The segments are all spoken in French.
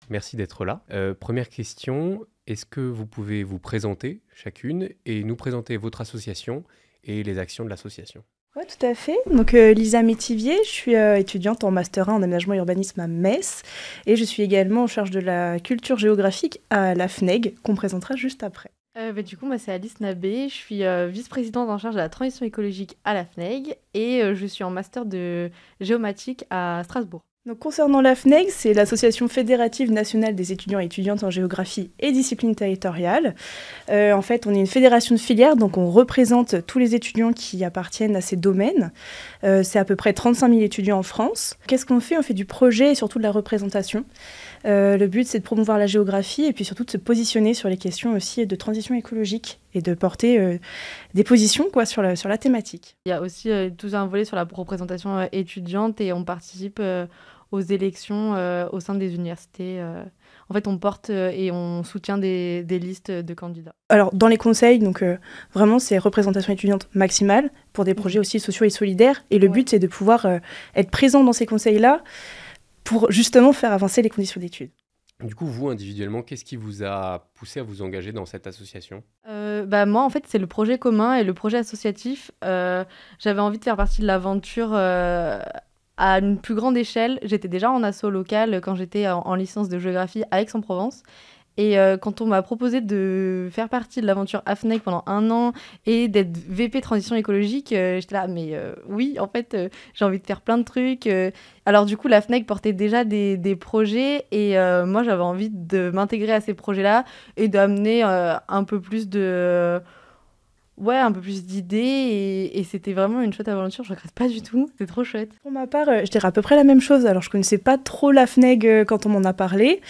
Merci d'être là. Première question, est-ce que vous pouvez vous présenter chacune et nous présenter votre association et les actions de l'association? Oui, tout à fait. Donc, Lisa Métivier, je suis étudiante en Master 1 en aménagement et urbanisme à Metz. Et je suis également en charge de la culture géographique à la FNEG, qu'on présentera juste après. Du coup, moi, c'est Alice Nabé. Je suis vice-présidente en charge de la transition écologique à la FNEG et je suis en master de géomatique à Strasbourg. Donc, concernant la FNEG, c'est l'Association fédérative nationale des étudiants et étudiantes en géographie et disciplines territoriales. En fait, on est une fédération de filières, donc on représente tous les étudiants qui appartiennent à ces domaines. C'est à peu près 35 000 étudiants en France. Qu'est-ce qu'on fait? On fait du projet et surtout de la représentation. Le but, c'est de promouvoir la géographie et puis surtout de se positionner sur les questions aussi de transition écologique et de porter des positions sur la thématique. Il y a aussi tout un volet sur la représentation étudiante et on participe aux élections au sein des universités. En fait, on porte et on soutient des listes de candidats. Alors, dans les conseils, donc vraiment, c'est représentation étudiante maximale pour des projets aussi sociaux et solidaires. Et le but, c'est de pouvoir être présent dans ces conseils-là pour justement faire avancer les conditions d'études. Du coup, vous, individuellement, qu'est-ce qui vous a poussé à vous engager dans cette association? Moi, en fait, c'est le projet commun et le projet associatif. J'avais envie de faire partie de l'aventure à une plus grande échelle. J'étais déjà en asso local quand j'étais en licence de géographie à Aix-en-Provence. Et quand on m'a proposé de faire partie de l'aventure AFNEC pendant 1 an et d'être VP transition écologique, j'étais là, mais oui, en fait, j'ai envie de faire plein de trucs. Alors du coup, la FNEC portait déjà des projets et moi, j'avais envie de m'intégrer à ces projets-là et d'amener un peu plus un peu plus d'idées et c'était vraiment une chouette aventure, je regrette pas du tout, c'était trop chouette. Pour ma part, je dirais à peu près la même chose. Alors, je connaissais pas trop la FNEG quand on m'en a parlé.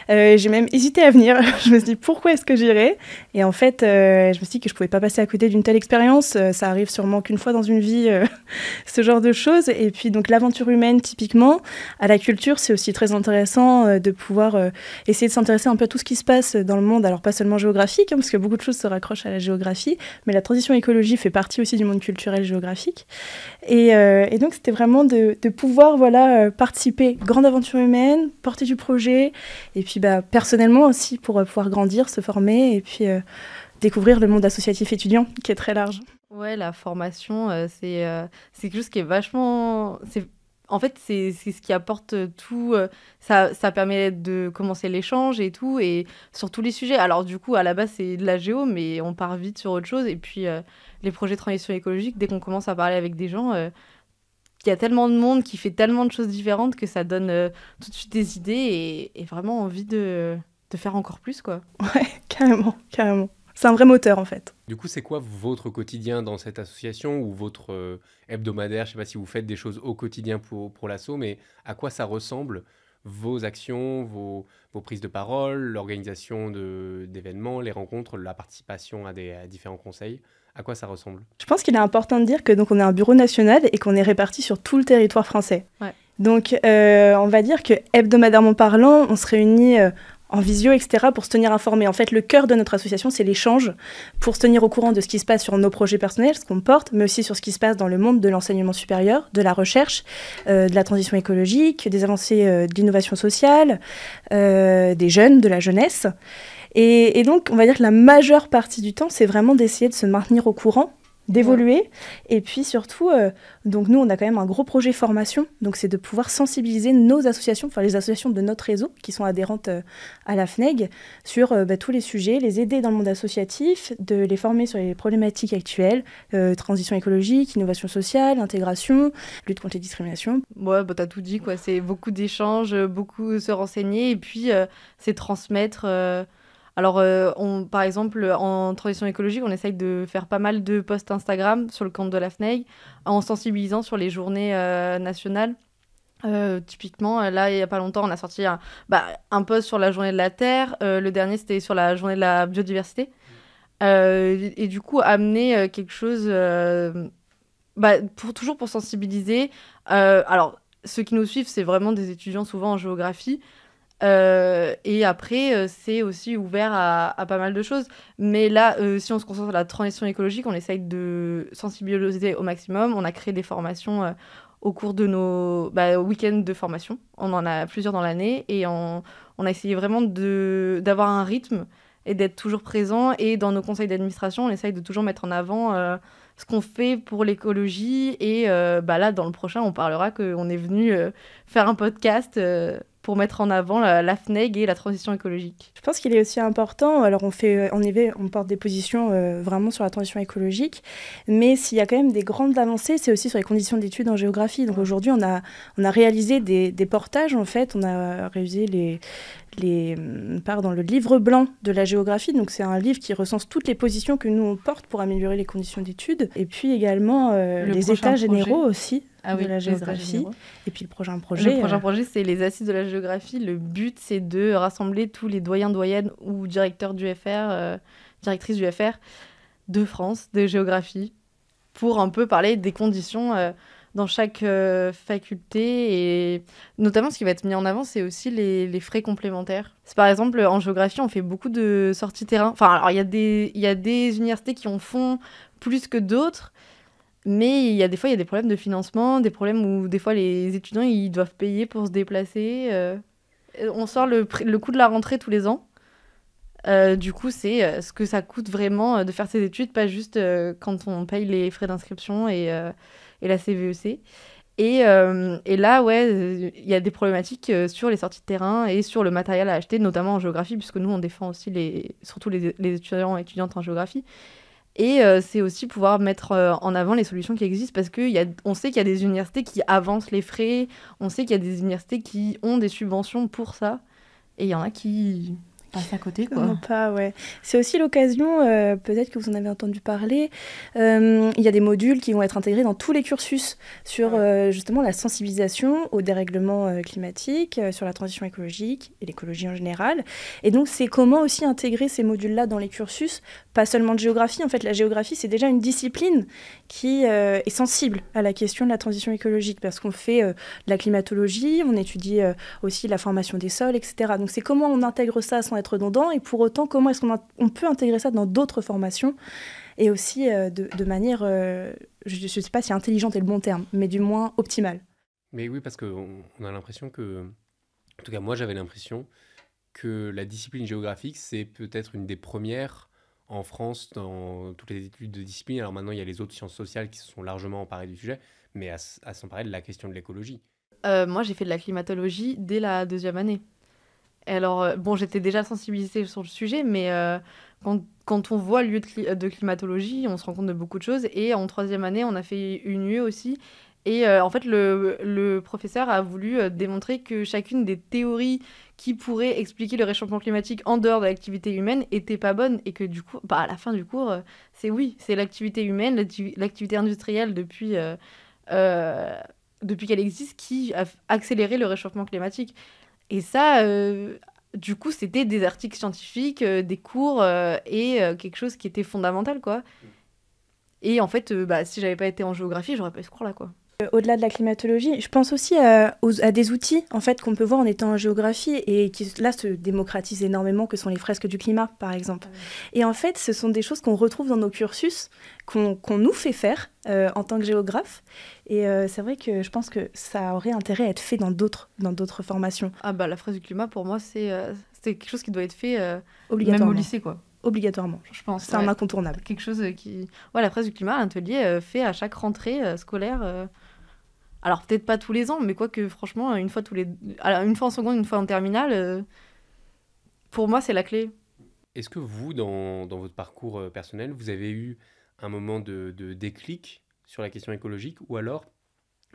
J'ai même hésité à venir. Je me suis dit, pourquoi est-ce que j'irais? Et en fait, je me suis dit que je pouvais pas passer à côté d'une telle expérience. Ça arrive sûrement qu'une fois dans une vie, ce genre de choses. Et puis, donc, l'aventure humaine, typiquement, à la culture, c'est aussi très intéressant de pouvoir essayer de s'intéresser un peu à tout ce qui se passe dans le monde. Alors, pas seulement géographique, parce que beaucoup de choses se raccrochent à la géographie, mais la transition écologique fait partie aussi du monde culturel géographique. Et donc, c'était vraiment de pouvoir participer, grande aventure humaine, porter du projet, et puis personnellement aussi pour pouvoir grandir, se former, et puis découvrir le monde associatif étudiant, qui est très large. Ouais, la formation, c'est quelque chose qui est vachement... En fait, c'est ce qui apporte tout. Ça permet de commencer l'échange et tout, et sur tous les sujets. Alors du coup, à la base, c'est de la géo, mais on part vite sur autre chose. Et puis, les projets de transition écologique, dès qu'on commence à parler avec des gens, il y a tellement de monde qui fait tellement de choses différentes que ça donne tout de suite des idées et vraiment envie de faire encore plus, quoi. Ouais, carrément, carrément. C'est un vrai moteur, en fait. Du coup, c'est quoi votre quotidien dans cette association ou votre hebdomadaire? Je sais pas si vous faites des choses au quotidien pour l'asso, mais à quoi ça ressemble vos actions, vos prises de parole, l'organisation d'événements, les rencontres, la participation à différents conseils? À quoi ça ressemble? Je pense qu'il est important de dire que donc on est un bureau national et qu'on est réparti sur tout le territoire français. Ouais. Donc, on va dire que hebdomadairement parlant, on se réunit en visio, etc., pour se tenir informé. En fait, le cœur de notre association, c'est l'échange pour se tenir au courant de ce qui se passe sur nos projets personnels, ce qu'on porte, mais aussi sur ce qui se passe dans le monde de l'enseignement supérieur, de la recherche, de la transition écologique, des avancées de l'innovation sociale, des jeunes, de la jeunesse. Et donc, on va dire que la majeure partie du temps, c'est vraiment d'essayer de se maintenir au courant, d'évoluer. Ouais. Et puis surtout, donc nous, on a quand même un gros projet formation. Donc, c'est de pouvoir sensibiliser nos associations, enfin les associations de notre réseau qui sont adhérentes à la FNEG, sur tous les sujets, les aider dans le monde associatif, de les former sur les problématiques actuelles, transition écologique, innovation sociale, intégration, lutte contre les discriminations. Ouais, t'as tout dit, quoi. C'est beaucoup d'échanges, beaucoup se renseigner, et puis c'est transmettre... Alors, par exemple, en transition écologique, on essaye de faire pas mal de posts Instagram sur le compte de la FNEG, en sensibilisant sur les journées nationales. Typiquement, là, il n'y a pas longtemps, on a sorti un post sur la journée de la Terre. Le dernier, c'était sur la journée de la biodiversité. Et du coup, amener quelque chose... toujours pour sensibiliser. Alors, ceux qui nous suivent, c'est vraiment des étudiants souvent en géographie. Et après, c'est aussi ouvert à pas mal de choses. Mais là, si on se concentre sur la transition écologique, on essaye de sensibiliser au maximum. On a créé des formations au cours de nos week-ends de formation. On en a plusieurs dans l'année et on a essayé vraiment d'avoir un rythme et d'être toujours présent. Et dans nos conseils d'administration, on essaye de toujours mettre en avant ce qu'on fait pour l'écologie. Et là, dans le prochain, on parlera qu'on est venu faire un podcast pour mettre en avant la FNEG et la transition écologique. Je pense qu'il est aussi important, alors on porte des positions vraiment sur la transition écologique, mais s'il y a quand même des grandes avancées, c'est aussi sur les conditions d'études en géographie. Donc aujourd'hui, on a réalisé des portages, en fait, on a réalisé le livre blanc de la géographie. Donc c'est un livre qui recense toutes les positions que nous on porte pour améliorer les conditions d'études, et puis également les états généraux aussi. De la géographie. Et puis le prochain projet. Le prochain projet, c'est les assises de la géographie. Le but, c'est de rassembler tous les doyens, doyennes ou directeurs du FR, directrices du FR de France, de géographie, pour un peu parler des conditions dans chaque faculté. Et notamment, ce qui va être mis en avant, c'est aussi les frais complémentaires. Par exemple, en géographie, on fait beaucoup de sorties terrain. Enfin, alors, il y a des universités qui en font plus que d'autres. Mais il y a des problèmes de financement, des problèmes où des fois les étudiants ils doivent payer pour se déplacer. On sort le coût de la rentrée tous les ans. Du coup, c'est ce que ça coûte vraiment de faire ses études, pas juste quand on paye les frais d'inscription et la CVEC. Et là, il y a des problématiques sur les sorties de terrain et sur le matériel à acheter, notamment en géographie, puisque nous, on défend aussi surtout les étudiants et étudiantes en géographie. Et c'est aussi pouvoir mettre en avant les solutions qui existent, parce qu'on sait qu'il y a des universités qui avancent les frais, on sait qu'il y a des universités qui ont des subventions pour ça, et il y en a qui passent à côté, quoi. Non, pas, ouais. C'est aussi l'occasion, peut-être que vous en avez entendu parler, il y a des modules qui vont être intégrés dans tous les cursus sur justement la sensibilisation au dérèglement climatique, sur la transition écologique et l'écologie en général. Et donc, c'est comment aussi intégrer ces modules-là dans les cursus, pas seulement de géographie. En fait, la géographie, c'est déjà une discipline qui est sensible à la question de la transition écologique, parce qu'on fait de la climatologie, on étudie aussi la formation des sols, etc. Donc, c'est comment on intègre ça sans être redondant, et pour autant, comment est-ce qu'on peut intégrer ça dans d'autres formations, et aussi de manière, je ne sais pas si intelligente est le bon terme, mais du moins optimale. Mais oui, parce qu'on a l'impression que, en tout cas moi j'avais l'impression que la discipline géographique, c'est peut-être une des premières en France dans toutes les études de discipline. Alors maintenant, il y a les autres sciences sociales qui se sont largement emparées du sujet, mais à s'emparer de la question de l'écologie. Moi, j'ai fait de la climatologie dès la 2e année. Et alors, j'étais déjà sensibilisée sur le sujet, mais quand on voit le lieu de climatologie, on se rend compte de beaucoup de choses. Et en 3e année, on a fait une UE aussi. Et en fait, le professeur a voulu démontrer que chacune des théories qui pourraient expliquer le réchauffement climatique en dehors de l'activité humaine n'était pas bonne. Et que du coup, à la fin du cours, c'est l'activité humaine, l'activité industrielle depuis qu'elle existe, qui a accéléré le réchauffement climatique. Et ça, du coup, c'était des articles scientifiques, des cours et quelque chose qui était fondamental, quoi. Et en fait, si j'avais pas été en géographie, j'aurais pas eu ce cours-là, quoi. Au-delà de la climatologie, je pense aussi à des outils en fait, qu'on peut voir en étant en géographie et qui là se démocratisent énormément, que sont les fresques du climat par exemple. Et en fait, ce sont des choses qu'on retrouve dans nos cursus, qu'on nous fait faire en tant que géographe. Et c'est vrai que je pense que ça aurait intérêt à être fait dans d'autres formations. Ah la fresque du climat, pour moi, c'est quelque chose qui doit être fait obligatoirement. Même au lycée, quoi. Obligatoirement, je pense. C'est un incontournable. Quelque chose qui... Ouais, la fresque du climat, un atelier fait à chaque rentrée scolaire. Alors, peut-être pas tous les ans, mais quoique, franchement, une fois en seconde, une fois en terminale, pour moi, c'est la clé. Est-ce que vous, dans votre parcours personnel, vous avez eu un moment de déclic sur la question écologique, ou alors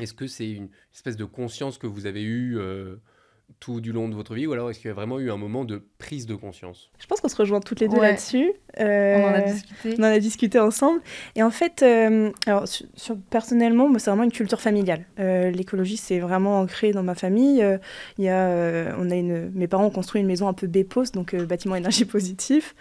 est-ce que c'est une espèce de conscience que vous avez eue tout du long de votre vie, ou alors est-ce qu'il y a vraiment eu un moment de prise de conscience ? Je pense qu'on se rejoint toutes les deux là-dessus. On en a discuté ensemble. Et en fait, personnellement, moi, c'est vraiment une culture familiale. L'écologie, c'est vraiment ancré dans ma famille. Mes parents ont construit une maison un peu BEPOS, donc bâtiment énergie positif.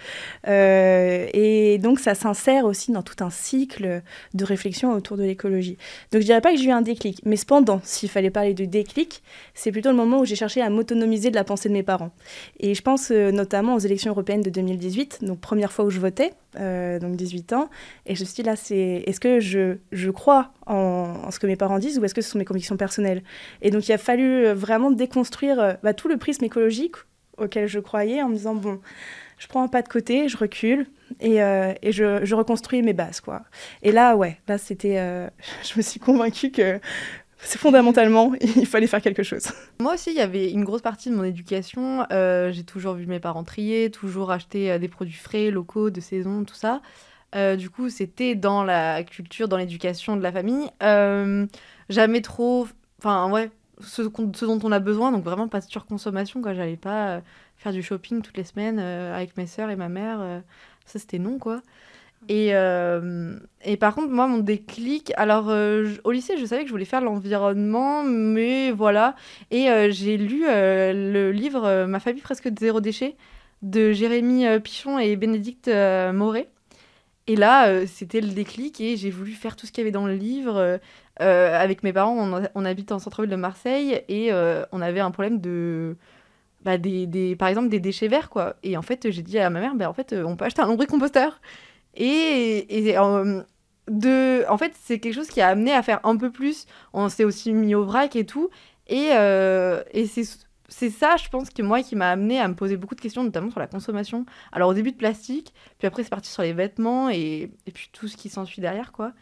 Et donc, ça s'insère aussi dans tout un cycle de réflexion autour de l'écologie. Donc, je dirais pas que j'ai eu un déclic. Mais cependant, s'il fallait parler de déclic, c'est plutôt le moment où j'ai cherché cherché à m'autonomiser de la pensée de mes parents. Et je pense notamment aux élections européennes de 2018, donc première fois où je votais, donc 18 ans. Et je me suis dit, là, est-ce que je crois en ce que mes parents disent ou est-ce que ce sont mes convictions personnelles? Et donc, il a fallu vraiment déconstruire tout le prisme écologique auquel je croyais en me disant, bon, je prends un pas de côté, je recule et je reconstruis mes bases, quoi. Et là, c'était... je me suis convaincue que c'est fondamentalement, il fallait faire quelque chose. Moi aussi, il y avait une grosse partie de mon éducation. J'ai toujours vu mes parents trier, toujours acheter des produits frais, locaux, de saison, tout ça. Du coup, c'était dans la culture, dans l'éducation de la famille. Jamais trop... Enfin, ouais, ce dont on a besoin, donc vraiment pas de surconsommation, quoi. J'allais pas faire du shopping toutes les semaines avec mes sœurs et ma mère. Ça, c'était non, quoi. Et par contre, moi, mon déclic... Alors, au lycée, je savais que je voulais faire l'environnement, mais voilà. Et j'ai lu le livre Ma famille presque zéro déchet de Jérémy Pichon et Bénédicte Moret. Et là, c'était le déclic et j'ai voulu faire tout ce qu'il y avait dans le livre. Avec mes parents, on habite en centre-ville de Marseille et on avait un problème de... par exemple, des déchets verts, quoi. Et en fait, j'ai dit à ma mère, en fait, on peut acheter un lombricomposteur. En fait, c'est quelque chose qui a amené à faire un peu plus. On s'est aussi mis au vrac et tout. Et c'est ça, je pense, qui m'a amené à me poser beaucoup de questions, notamment sur la consommation. Alors, au début de plastique, puis après, c'est parti sur les vêtements et puis tout ce qui s'ensuit derrière, quoi.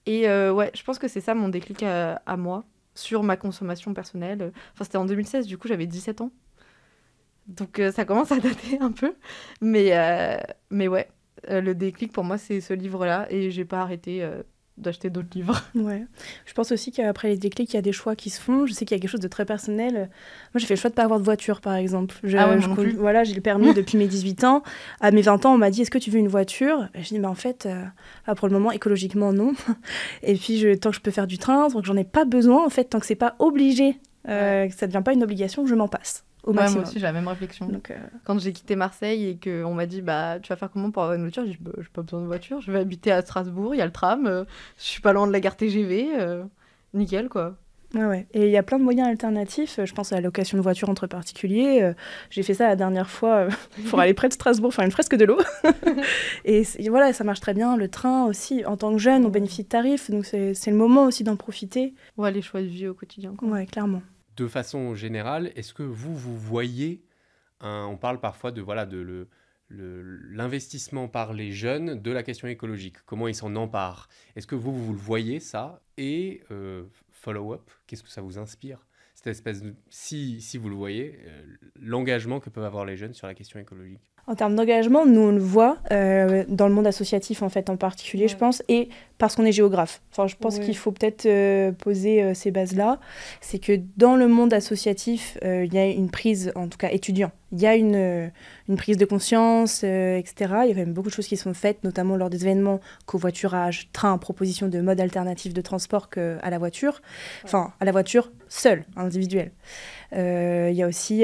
Et ouais, je pense que c'est ça mon déclic à moi, sur ma consommation personnelle. Enfin, c'était en 2016, du coup, j'avais 17 ans. Donc, ça commence à dater un peu. Mais ouais. Le déclic pour moi c'est ce livre-là et j'ai pas arrêté d'acheter d'autres livres. Ouais. Je pense aussi qu'après les déclics, il y a des choix qui se font. Je sais qu'il y a quelque chose de très personnel. Moi, j'ai fait le choix de pas avoir de voiture, par exemple. Voilà, j'ai le permis depuis mes 18 ans. À mes 20 ans, on m'a dit, est-ce que tu veux une voiture? Et je dis, en fait, pour le moment, écologiquement, non. Et puis, tant que je peux faire du train, tant que j'en ai pas besoin, en fait, tant que c'est pas obligé, que ça devient pas une obligation, je m'en passe. Moi aussi, j'ai la même réflexion. Donc, quand j'ai quitté Marseille et qu'on m'a dit tu vas faire comment pour avoir une voiture, j'ai dit j'ai pas besoin de voiture, je vais habiter à Strasbourg, il y a le tram, je suis pas loin de la gare TGV, nickel, quoi. Ouais. Et il y a plein de moyens alternatifs. Je pense à la location de voiture entre particuliers. J'ai fait ça la dernière fois pour aller près de Strasbourg faire une fresque de l'eau. Et voilà, ça marche très bien. Le train aussi, en tant que jeune, on bénéficie de tarifs. Donc c'est le moment aussi d'en profiter. Ouais, les choix de vie au quotidien, quoi. Ouais, clairement. De façon générale, est-ce que vous voyez, on parle parfois de l'investissement par les jeunes de la question écologique, comment ils s'en emparent. Est-ce que vous le voyez ça? Et follow-up, qu'est-ce que ça vous inspire? Cette espèce de, si vous le voyez, l'engagement que peuvent avoir les jeunes sur la question écologique. En termes d'engagement, nous, on le voit dans le monde associatif, en fait, en particulier, je pense, et parce qu'on est géographe. Enfin, je pense qu'il faut peut-être poser ces bases-là. C'est que dans le monde associatif, il y a une prise, en tout cas étudiant, il y a une prise de conscience, etc. Il y a quand même beaucoup de choses qui sont faites, notamment lors des événements covoiturage, train, proposition de modes alternatifs de transport qu'à la voiture. Enfin, à la voiture seule, individuelle. Il y a aussi,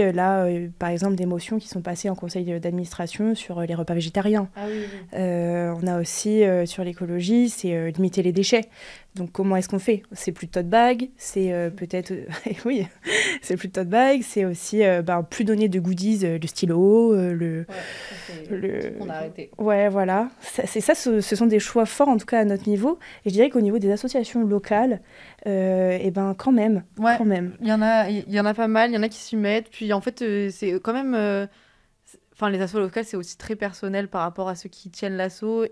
par exemple, des motions qui sont passées en conseil d'administration sur les repas végétariens. Ah oui. On a aussi, sur l'écologie, c'est limiter les déchets. Donc, comment est-ce qu'on fait? C'est plus de tote bag, c'est peut-être... oui, c'est plus de tote bag, c'est aussi plus donner de goodies, le stylo, on a arrêté. Ouais, voilà. Ce sont des choix forts, en tout cas, à notre niveau. Et je dirais qu'au niveau des associations locales, quand même. Ouais, quand même. Il y en a pas mal, il y en a qui s'y mettent. Puis, en fait, c'est quand même... les assos locales, c'est aussi très personnel par rapport à ceux qui tiennent l'asso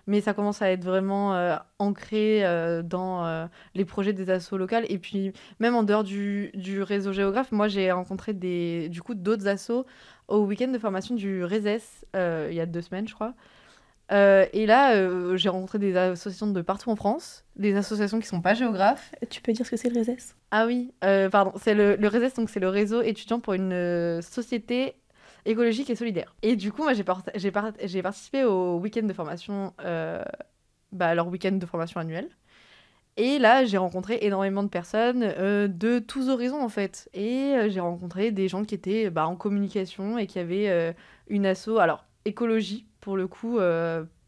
mais ça commence à être vraiment ancré dans les projets des assos locales. Et puis, même en dehors du réseau géographe, moi, j'ai rencontré d'autres assos au week-end de formation du RESES, il y a 2 semaines, je crois. Et là, j'ai rencontré des associations de partout en France, des associations qui ne sont pas géographes. Tu peux dire ce que c'est le RESES? Ah oui, pardon. C'est le RESES, donc c'est le réseau étudiant pour une société écologique et solidaire. Et du coup, moi, j'ai participé au week-end de formation, leur week-end de formation annuel. Et là, j'ai rencontré énormément de personnes de tous horizons, en fait. Et j'ai rencontré des gens qui étaient en communication et qui avaient une asso, alors écologie, pour le coup,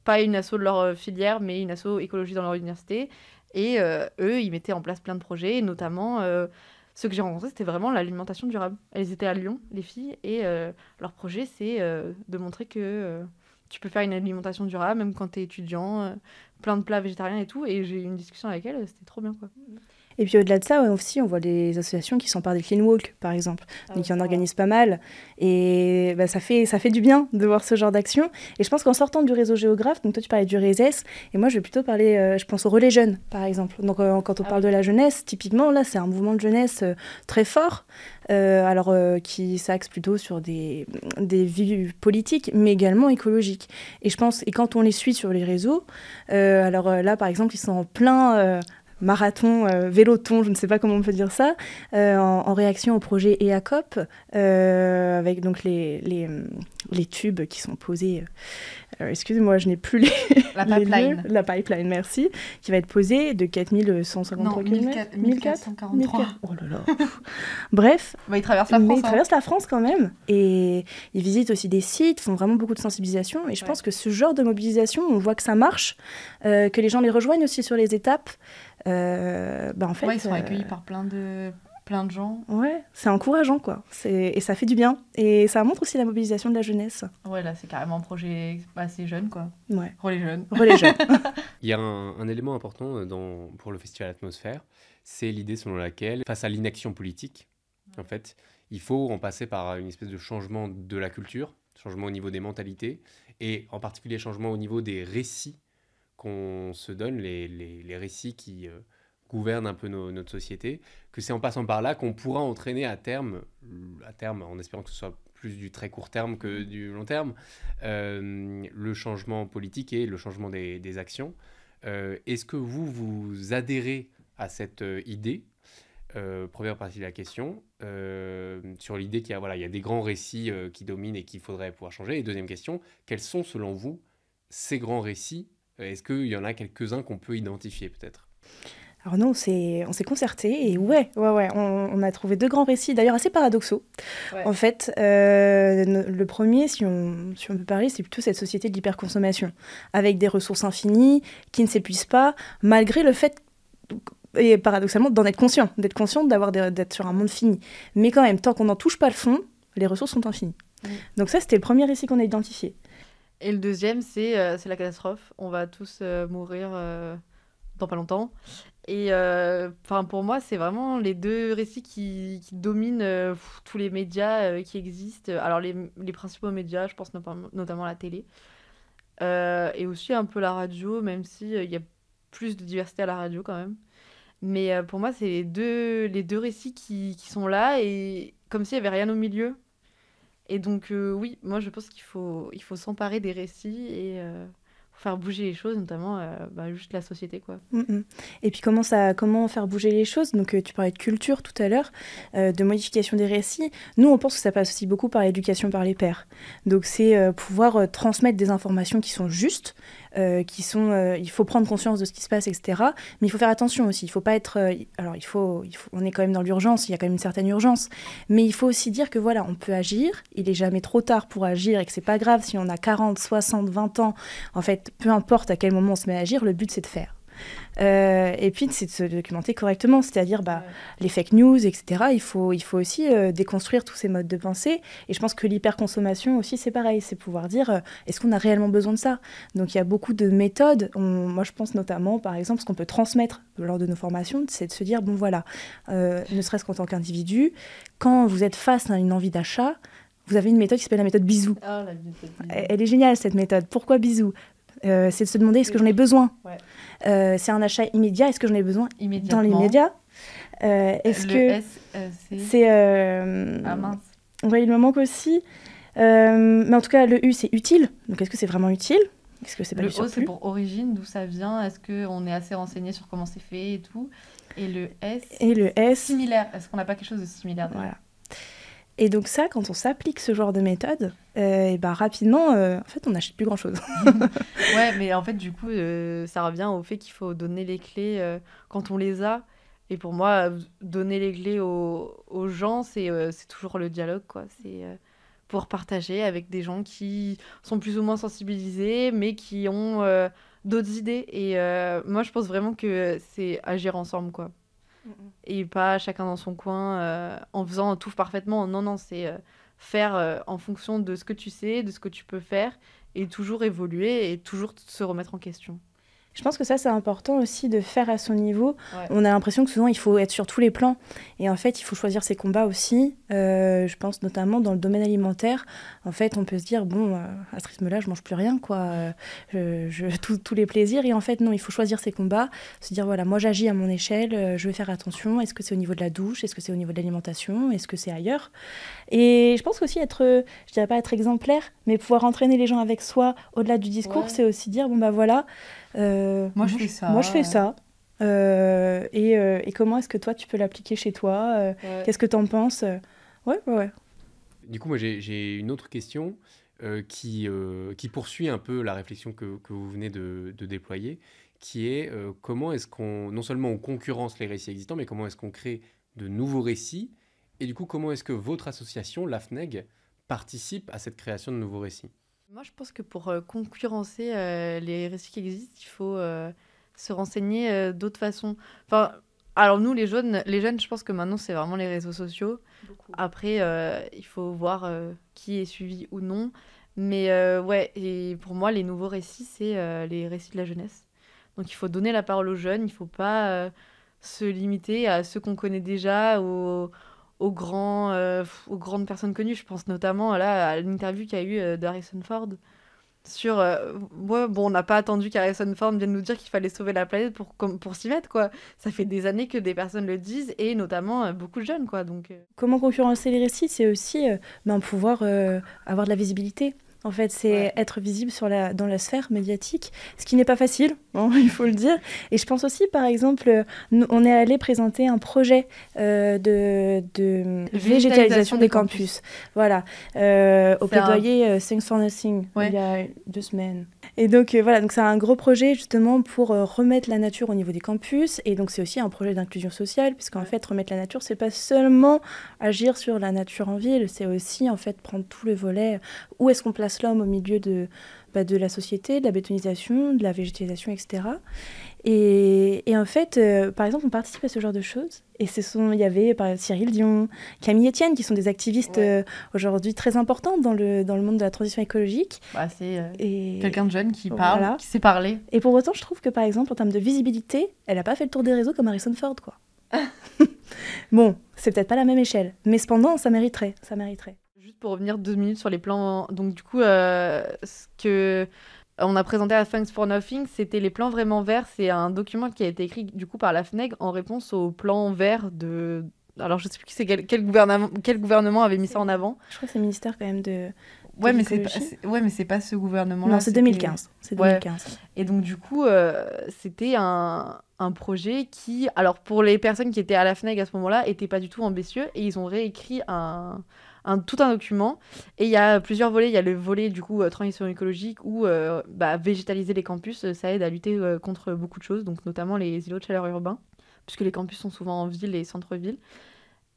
pas une asso de leur filière, mais une asso écologie dans leur université. Et eux, ils mettaient en place plein de projets, notamment... ceux que j'ai rencontrés, c'était vraiment l'alimentation durable. Elles étaient à Lyon, les filles, et leur projet, c'est de montrer que tu peux faire une alimentation durable, même quand tu es étudiant, plein de plats végétariens et tout. Et j'ai eu une discussion avec elles, c'était trop bien, quoi. Et puis au-delà de ça, aussi, on voit des associations qui s'emparent des clean walk, par exemple, donc qui en organisent pas mal. Et ça fait du bien de voir ce genre d'action. Et je pense qu'en sortant du réseau géographe, donc toi tu parlais du RESES, et moi je vais plutôt parler, je pense au relais jeunes, par exemple. Donc quand on parle de la jeunesse, typiquement, là c'est un mouvement de jeunesse très fort, qui s'axe plutôt sur des vues politiques, mais également écologiques. Et je pense, et quand on les suit sur les réseaux, là par exemple, ils sont en plein... marathon, véloton, je ne sais pas comment on peut dire ça, en réaction au projet EACOP, avec donc les tubes qui sont posés. Excusez-moi, je n'ai plus la pipeline. La pipeline, merci, qui va être posée de 4153 km. 1443. Oh là là. Bref. Ils traversent la France. Ils traversent la France quand même. Et ils visitent aussi des sites, font vraiment beaucoup de sensibilisation. Et je pense que ce genre de mobilisation, on voit que ça marche, que les gens les rejoignent aussi sur les étapes. En fait, ils sont accueillis par plein de gens. Ouais, c'est encourageant, quoi. Et ça fait du bien. Et ça montre aussi la mobilisation de la jeunesse. Ouais, là, c'est carrément un projet assez jeune, quoi. Ouais. Relais jeunes. Il y a un élément important pour le festival Atmosphère, c'est l'idée selon laquelle, face à l'inaction politique, en fait, il faut en passer par une espèce de changement de la culture, changement au niveau des mentalités, et en particulier changement au niveau des récits qu'on se donne, les récits qui gouvernent un peu notre société, que c'est en passant par là qu'on pourra entraîner à terme, en espérant que ce soit plus du très court terme que du long terme, le changement politique et le changement des actions. Est-ce que vous adhérez à cette idée ? Première partie de la question, sur l'idée qu'il y a des grands récits qui dominent et qu'il faudrait pouvoir changer. Et deuxième question, quels sont selon vous ces grands récits ? Est-ce qu'il y en a quelques-uns qu'on peut identifier peut-être ? Alors non, on s'est concerté et on a trouvé 2 grands récits, d'ailleurs assez paradoxaux. Ouais. En fait, le premier, si on peut parler, c'est plutôt cette société de l'hyperconsommation, avec des ressources infinies, qui ne s'épuisent pas, malgré le fait, et paradoxalement, d'être conscient d'être sur un monde fini. Mais quand même, tant qu'on n'en touche pas le fond, les ressources sont infinies. Donc ça, c'était le premier récit qu'on a identifié. Et le deuxième, c'est la catastrophe. On va tous mourir dans pas longtemps. Et pour moi, c'est vraiment les 2 récits qui dominent tous les médias qui existent. Alors, les principaux médias, je pense notamment à la télé. Et aussi un peu la radio, même s'il y a plus de diversité à la radio quand même. Mais pour moi, c'est les deux récits qui sont là, et comme s'il n'y avait rien au milieu. Et donc, oui, moi, je pense qu'il faut s'emparer des récits et faire bouger les choses, notamment juste la société, quoi. Et puis, comment faire bouger les choses ? Donc, tu parlais de culture tout à l'heure, de modification des récits. Nous, on pense que ça passe aussi beaucoup par l'éducation par les pairs. Donc, c'est pouvoir transmettre des informations qui sont justes, il faut prendre conscience de ce qui se passe, etc. Mais il faut faire attention aussi. Il faut pas être... on est quand même dans l'urgence, il y a quand même une certaine urgence. Mais il faut aussi dire que voilà, on peut agir. Il est jamais trop tard pour agir et que c'est pas grave si on a 40, 60, 20 ans. En fait, peu importe à quel moment on se met à agir, le but c'est de faire. Et puis c'est de se documenter correctement, c'est-à-dire les fake news, etc. Il faut aussi déconstruire tous ces modes de pensée. Et je pense que l'hyperconsommation aussi, c'est pareil, c'est pouvoir dire est-ce qu'on a réellement besoin de ça ? Donc il y a beaucoup de méthodes. Moi je pense notamment, par exemple, ce qu'on peut transmettre lors de nos formations, c'est de se dire bon voilà, ne serait-ce qu'en tant qu'individu, quand vous êtes face à une envie d'achat, vous avez une méthode qui s'appelle la méthode bisou. Oh, la méthode bisou. Elle est géniale cette méthode. Pourquoi bisou ? C'est de se demander est-ce que j'en ai besoin. C'est un achat immédiat, est-ce que j'en ai besoin dans l'immédiat. Est-ce le que S, c'est ah mince, oui, il me manque aussi, mais en tout cas le U c'est utile, donc est-ce que c'est vraiment utile, est-ce que c'est pas le du surplus? O c'est pour origine, d'où ça vient, est-ce qu'on est assez renseigné sur comment c'est fait et tout, et le S similaire, est-ce qu'on n'a pas quelque chose de similaire derrière? Voilà. Et donc ça, quand on s'applique ce genre de méthode, rapidement, en fait, on n'achète plus grand-chose. Ouais, mais en fait, du coup, ça revient au fait qu'il faut donner les clés quand on les a. Et pour moi, donner les clés aux gens, c'est toujours le dialogue, quoi. C'est pour partager avec des gens qui sont plus ou moins sensibilisés, mais qui ont d'autres idées. Et moi, je pense vraiment que c'est agir ensemble, quoi. et pas chacun dans son coin en faisant tout parfaitement. Non, non, c'est faire en fonction de ce que tu sais, de ce que tu peux faire et toujours évoluer et toujours se remettre en question. Je pense que ça, c'est important aussi de faire à son niveau. Ouais. On a l'impression que souvent, il faut être sur tous les plans. Et en fait, il faut choisir ses combats aussi. Je pense notamment dans le domaine alimentaire. En fait, on peut se dire, bon, à ce rythme-là, je mange plus rien, quoi. Tous les plaisirs. Et en fait, non, il faut choisir ses combats. Se dire, voilà, moi, j'agis à mon échelle. Je vais faire attention. Est-ce que c'est au niveau de la douche? Est-ce que c'est au niveau de l'alimentation? Est-ce que c'est ailleurs? Et je pense aussi être, je dirais pas être exemplaire, mais pouvoir entraîner les gens avec soi au-delà du discours, Ouais. c'est aussi dire, bon, bah voilà... Moi, je fais ça. Moi, je fais ça. Et comment est-ce que toi, tu peux l'appliquer chez toi? Ouais. Qu'est-ce que tu en penses? Ouais. Du coup, moi, j'ai une autre question qui poursuit un peu la réflexion que vous venez de déployer, qui est comment est-ce qu'on, non seulement on concurrence les récits existants, mais comment est-ce qu'on crée de nouveaux récits? Et du coup, comment est-ce que votre association, l'AFNEG, participe à cette création de nouveaux récits? Moi, je pense que pour concurrencer les récits qui existent, il faut se renseigner d'autres façons. Enfin, alors nous, les jeunes, je pense que maintenant, c'est vraiment les réseaux sociaux. Après, il faut voir qui est suivi ou non. Mais ouais, et pour moi, les nouveaux récits, c'est les récits de la jeunesse. Donc, il faut donner la parole aux jeunes. Il ne faut pas se limiter à ceux qu'on connaît déjà, aux grandes personnes connues. Je pense notamment là, à l'interview qu'il y a eu d'Harrison Ford. Ouais, bon, on n'a pas attendu qu'Harrison Ford vienne nous dire qu'il fallait sauver la planète pour s'y mettre, quoi. Ça fait des années que des personnes le disent, et notamment beaucoup de jeunes, quoi. Donc, Comment concurrencer les récits? C'est aussi pouvoir avoir de la visibilité. En fait, c'est être visible dans la sphère médiatique, ce qui n'est pas facile, hein, il faut le dire. Et je pense aussi, par exemple, on est allé présenter un projet de végétalisation des campus. Voilà, au plaidoyer Thanks for Nothing, il y a 2 semaines. Et donc, voilà, donc c'est un gros projet justement pour remettre la nature au niveau des campus. Et donc, c'est aussi un projet d'inclusion sociale, puisqu'en fait, remettre la nature, c'est pas seulement agir sur la nature en ville, c'est aussi en fait prendre tout le volet. Où est-ce qu'on place l'homme au milieu de la société, de la bétonisation, de la végétalisation, etc. Et en fait, par exemple, on participe à ce genre de choses. Et il y avait Cyril Dion, Camille Etienne, qui sont des activistes aujourd'hui très importants dans le monde de la transition écologique. Bah, c'est quelqu'un de jeune qui parle, voilà. Qui sait parler. Et pour autant, je trouve que, par exemple, en termes de visibilité, elle n'a pas fait le tour des réseaux comme Harrison Ford, quoi. Bon, c'est peut-être pas la même échelle, mais cependant, ça mériterait. Juste pour revenir 2 minutes sur les plans, donc du coup, ce que on a présenté à Thanks for Nothing, c'était les plans vraiment verts. C'est un document qui a été écrit du coup par la FNEG en réponse aux plans verts de... Alors je sais plus quel gouvernement avait mis ça en avant. Je crois que c'est le ministère quand même de... Ouais, mais c'est pas ce gouvernement-là. Non, c'est 2015. C'est 2015. Ouais. Et donc, du coup, c'était un projet qui, alors pour les personnes qui étaient à la FNEG à ce moment-là, n'était pas du tout ambitieux. Et ils ont réécrit tout un document. Et il y a plusieurs volets. Il y a le volet, du coup, transition écologique, où végétaliser les campus, ça aide à lutter contre beaucoup de choses, donc notamment les îlots de chaleur urbains, puisque les campus sont souvent en ville et centre-ville.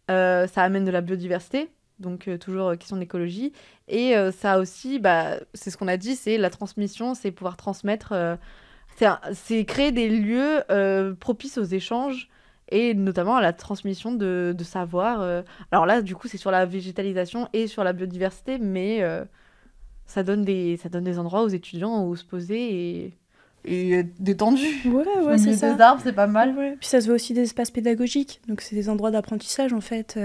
Ça amène de la biodiversité. Donc toujours question d'écologie. Et ça aussi, c'est ce qu'on a dit, c'est la transmission, c'est pouvoir transmettre, c'est créer des lieux propices aux échanges et notamment à la transmission de savoir. Alors là, du coup, c'est sur la végétalisation et sur la biodiversité, mais ça donne des endroits aux étudiants où se poser et être détendu. Ouais, c'est ça. Des arbres, c'est pas mal. Ouais. Puis ça se veut aussi des espaces pédagogiques. Donc c'est des endroits d'apprentissage, en fait,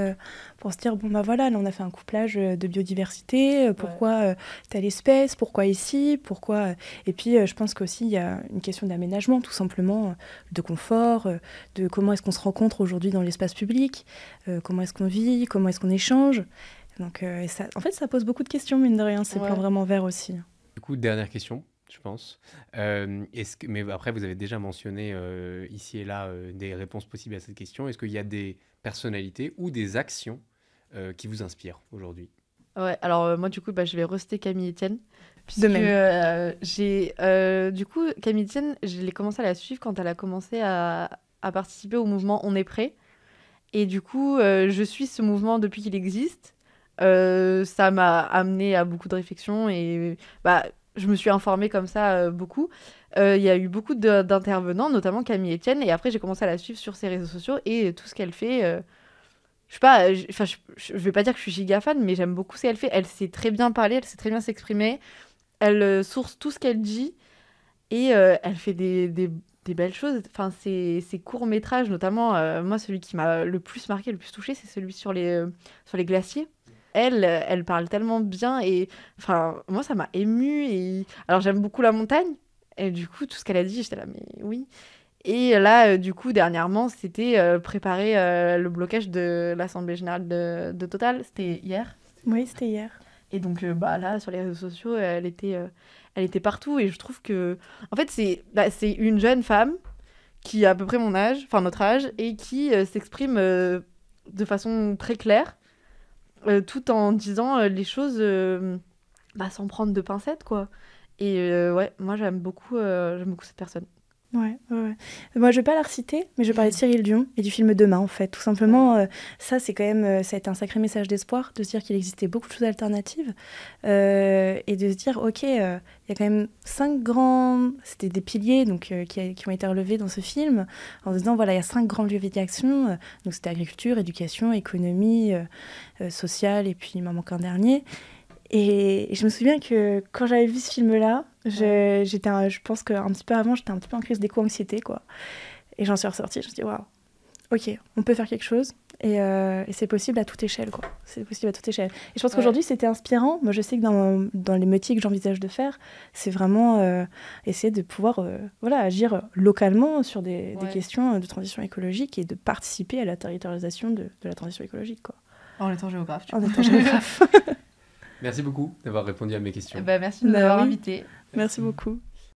pour se dire, bon, voilà, là, on a fait un couplage de biodiversité. Pourquoi telle espèce? Pourquoi ici? Pourquoi... Et puis, je pense qu'aussi, il y a une question d'aménagement, tout simplement, de confort, de comment est-ce qu'on se rencontre aujourd'hui dans l'espace public, comment est-ce qu'on vit, comment est-ce qu'on échange. Donc, en fait, ça pose beaucoup de questions, mine de rien, ces plans vraiment verts aussi. Du coup, dernière question. Je pense. Mais après, vous avez déjà mentionné ici et là des réponses possibles à cette question. Est-ce qu'il y a des personnalités ou des actions qui vous inspirent aujourd'hui? Ouais, alors moi, du coup, je vais rester Camille Etienne. De même. Du coup, Camille Etienne, je l'ai commencé à la suivre quand elle a commencé à participer au mouvement On est prêt. Et du coup, je suis ce mouvement depuis qu'il existe. Ça m'a amené à beaucoup de réflexions et... je me suis informée comme ça beaucoup. Il y a eu beaucoup d'intervenants, notamment Camille Etienne, et après j'ai commencé à la suivre sur ses réseaux sociaux et tout ce qu'elle fait. Je sais pas, je vais pas dire que je suis giga fan, mais j'aime beaucoup ce qu'elle fait. Elle sait très bien parler, elle sait très bien s'exprimer, elle source tout ce qu'elle dit et elle fait des belles choses. Enfin, ses courts-métrages, notamment, moi, celui qui m'a le plus marqué, le plus touché, c'est celui sur les glaciers. Elle parle tellement bien et enfin, moi, ça m'a émue. Alors, j'aime beaucoup la montagne et du coup, tout ce qu'elle a dit, j'étais là, mais oui. Et là, du coup, dernièrement, c'était préparer le blocage de l'Assemblée Générale de Total. C'était hier. Oui, c'était hier. Et donc, là, sur les réseaux sociaux, elle était partout. Et je trouve que... En fait, c'est une jeune femme qui a à peu près mon âge, enfin notre âge, et qui s'exprime de façon très claire, tout en disant les choses sans prendre de pincettes, quoi. Et ouais, moi, j'aime beaucoup cette personne. Ouais. Moi, je vais pas la reciter, mais je vais parler de Cyril Dion et du film Demain, en fait. Tout simplement, ça, c'est quand même... ça a été un sacré message d'espoir, de se dire qu'il existait beaucoup de choses alternatives. Et de se dire, OK, il y a quand même 5 grands... C'était des piliers donc, qui ont été relevés dans ce film, en se disant, voilà, il y a 5 grands leviers d'action. Donc, c'était agriculture, éducation, économie, sociale, et puis il m'en manque un dernier. Et je me souviens que quand j'avais vu ce film-là, je pense qu'un petit peu avant, j'étais un petit peu en crise d'éco-anxiété, quoi. Et j'en suis ressortie, je me suis dit, waouh, OK, on peut faire quelque chose. Et c'est possible à toute échelle, quoi. C'est possible à toute échelle. Et je pense qu'aujourd'hui, c'était inspirant. Moi, je sais que dans les métiers que j'envisage de faire, c'est vraiment essayer de pouvoir agir localement sur des questions de transition écologique et de participer à la territorialisation de la transition écologique, quoi. En étant géographe. En étant géographe. Merci beaucoup d'avoir répondu à mes questions. Merci de m'avoir invité. Merci beaucoup.